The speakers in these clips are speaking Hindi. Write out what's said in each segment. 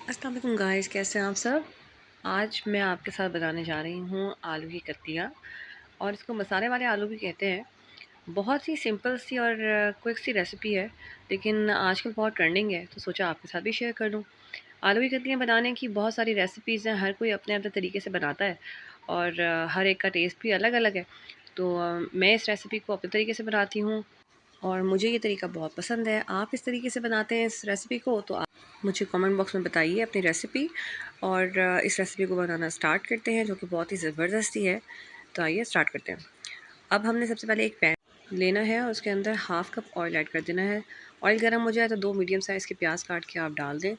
अस्सलाम वालेकुम गाइस, कैसे हैं आप सब। आज मैं आपके साथ बनाने जा रही हूँ आलू की कत्तियाँ। और इसको मसाले वाले आलू भी कहते हैं। बहुत ही सिंपल सी और क्विक सी रेसिपी है, लेकिन आजकल बहुत ट्रेंडिंग है, तो सोचा आपके साथ भी शेयर कर लूँ। आलू की कत्तियाँ बनाने की बहुत सारी रेसिपीज़ हैं, हर कोई अपने अपने तरीके से बनाता है और हर एक का टेस्ट भी अलग अलग है। तो मैं इस रेसिपी को अपने तरीके से बनाती हूँ और मुझे ये तरीका बहुत पसंद है। आप इस तरीके से बनाते हैं इस रेसिपी को, तो आप मुझे कमेंट बॉक्स में बताइए अपनी रेसिपी। और इस रेसिपी को बनाना स्टार्ट करते हैं, जो कि बहुत ही ज़बरदस्ती है। तो आइए स्टार्ट करते हैं। अब हमने सबसे पहले एक पैन लेना है और उसके अंदर हाफ़ कप ऑयल ऐड कर देना है। ऑयल गर्म हो जाए तो 2 मीडियम साइज़ के प्याज काट के आप डाल दें।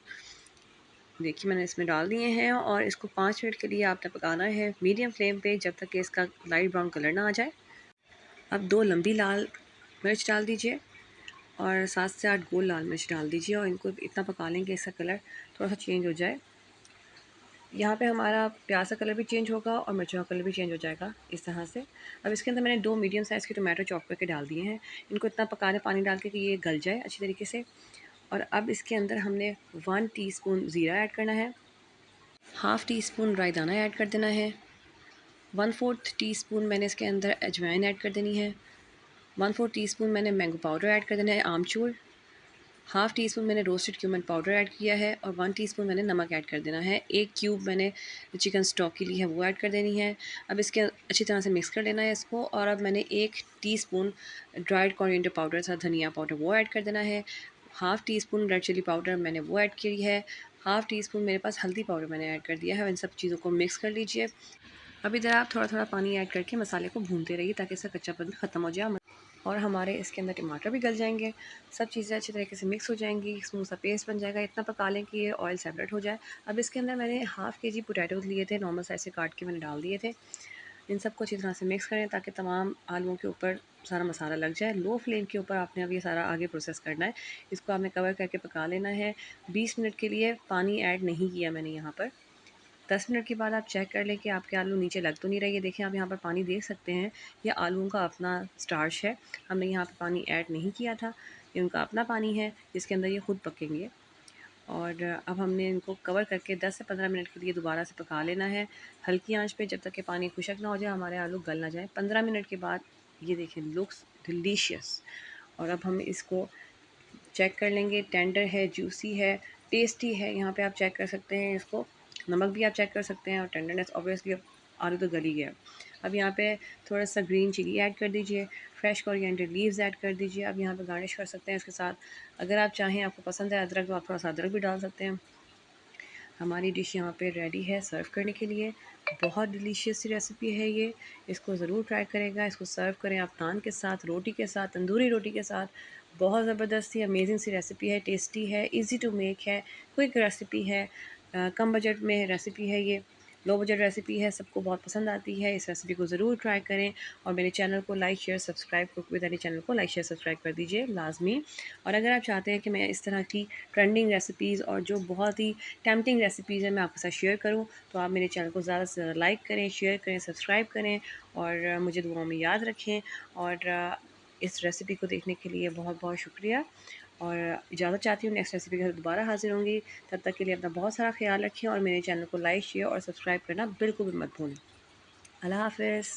देखिए मैंने इसमें डाल दिए हैं और इसको 5 मिनट के लिए आपने पकाना है मीडियम फ्लेम पे, जब तक कि इसका लाइट ब्राउन कलर ना आ जाए। अब 2 लंबी लाल मिर्च डाल दीजिए और 7 से 8 गोल लाल मिर्च डाल दीजिए और इनको इतना पका लें कि इसका कलर थोड़ा सा चेंज हो जाए। यहाँ पे हमारा प्याज का कलर भी चेंज होगा और मिर्चों का कलर भी चेंज हो जाएगा इस तरह से। अब इसके अंदर मैंने 2 मीडियम साइज़ के टोमेटो चॉप करके डाल दिए हैं। इनको इतना पका लें पानी डाल के कि ये गल जाए अच्छी तरीके से। और अब इसके अंदर हमने 1 टीस्पून ज़ीरा ऐड करना है, हाफ़ टी स्पून राई दाना ऐड कर देना है, 1/4 टीस्पून मैंने इसके अंदर अजवाइन ऐड कर देनी है, 1/4 टीस्पून मैंने मैंगो पाउडर ऐड कर देना है, आमचूर। हाफ़ टी स्पून मैंने रोस्टेड क्यूमन पाउडर ऐड किया है और 1 टीस्पून मैंने नमक ऐड कर देना है। 1 क्यूब मैंने चिकन स्टॉक की ली है, वो ऐड कर देनी है। अब इसके अच्छी तरह से मिक्स कर लेना है इसको। और अब मैंने 1 टीस्पून ड्राइड कोरिएंडर पाउडर था, धनिया पाउडर, वो ऐड कर देना है। Half teaspoon red chilli powder मैंने वो ऐड की है। हाफ़ टी स्पून मेरे पास हल्दी पाउडर मैंने ऐड कर दिया है। इन सब चीज़ों को मिक्स कर लीजिए। अब इधर आप थोड़ा थोड़ा पानी ऐड करके मसाले को भूनते रहिए ताकि इसका कच्चापन ख़त्म हो जाए और हमारे इसके अंदर टमाटर भी गल जाएंगे। सब चीज़ें अच्छी तरीके से मिक्स हो जाएंगी, स्मूथ सा पेस्ट बन जाएगा। इतना पका लें कि ये ऑयल सेपरेट हो जाए। अब इसके अंदर मैंने हाफ़ केजी पोटैटोज़ लिए थे, नॉर्मल साइज़ से काट के मैंने डाल दिए थे। इन सबको अच्छी तरह से मिक्स करें ताकि तमाम आलूओं के ऊपर सारा मसाला लग जाए। लो फ्लेम के ऊपर आपने अब ये सारा आगे प्रोसेस करना है। इसको आपने कवर करके पका लेना है 20 मिनट के लिए। पानी ऐड नहीं किया मैंने यहाँ पर। 10 मिनट के बाद आप चेक कर लें कि आपके आलू नीचे लग तो नहीं रही है। देखिए आप यहाँ पर पानी देख सकते हैं, ये आलूओं का अपना स्टार्च है। हमने यहाँ पे पानी ऐड नहीं किया था, ये उनका अपना पानी है जिसके अंदर ये खुद पकेंगे। और अब हमने इनको कवर करके 10 से 15 मिनट के लिए दोबारा से पका लेना है हल्की आंच पे, जब तक कि पानी खुशक ना हो जाए, हमारे आलू गल ना जाए। 15 मिनट के बाद ये देखिए लुक्स डिलीशियस। और अब हम इसको चेक कर लेंगे, टेंडर है, जूसी है, टेस्टी है। यहाँ पे आप चेक कर सकते हैं इसको, नमक भी आप चेक कर सकते हैं और टेंडरनेस ऑब्वियसली अब आलू तो गल ही गया। अब यहाँ पे थोड़ा सा ग्रीन चिली ऐड कर दीजिए, फ्रेश कोरिएंडर लीव्स ऐड कर दीजिए। अब यहाँ पे गार्निश कर सकते हैं इसके साथ। अगर आप चाहें, आपको पसंद है अदरक, तो आप थोड़ा सा अदरक भी डाल सकते हैं। हमारी डिश यहाँ पे रेडी है सर्व करने के लिए। बहुत डिलीशियस सी रेसिपी है ये, इसको ज़रूर ट्राई करेगा। इसको सर्व करें आप नान के साथ, रोटी के साथ, तंदूरी रोटी के साथ। बहुत ज़बरदस्त सी अमेजिंग सी रेसिपी है, टेस्टी है, इजी टू मेक है, क्विक रेसिपी है। कम बजट में रेसिपी है ये, लो बजट रेसिपी है, सबको बहुत पसंद आती है। इस रेसिपी को ज़रूर ट्राई करें और मेरे चैनल को like share subscribe, cook with Ali channel को लाइक शेयर सब्सक्राइब कर दीजिए लाजमी। और अगर आप चाहते हैं कि मैं इस तरह की ट्रेंडिंग रेसिपीज़ और जो बहुत ही टेम्पटिंग रेसिपीज़ हैं मैं आपके साथ शेयर करूं, तो आप मेरे चैनल को ज़्यादा से ज़्यादा लाइक करें, शेयर करें, सब्सक्राइब करें और मुझे दुआओं में याद रखें। और इस रेसिपी को देखने के लिए बहुत बहुत शुक्रिया और इजाज़त चाहती हूँ। नेक्स्ट रेसिपी के साथ दोबारा हाजिर होंगी। तब तक के लिए अपना बहुत सारा ख्याल रखें और मेरे चैनल को लाइक शेयर और सब्सक्राइब करना बिल्कुल भी मत भूलें। अल्लाह हाफ़िज़।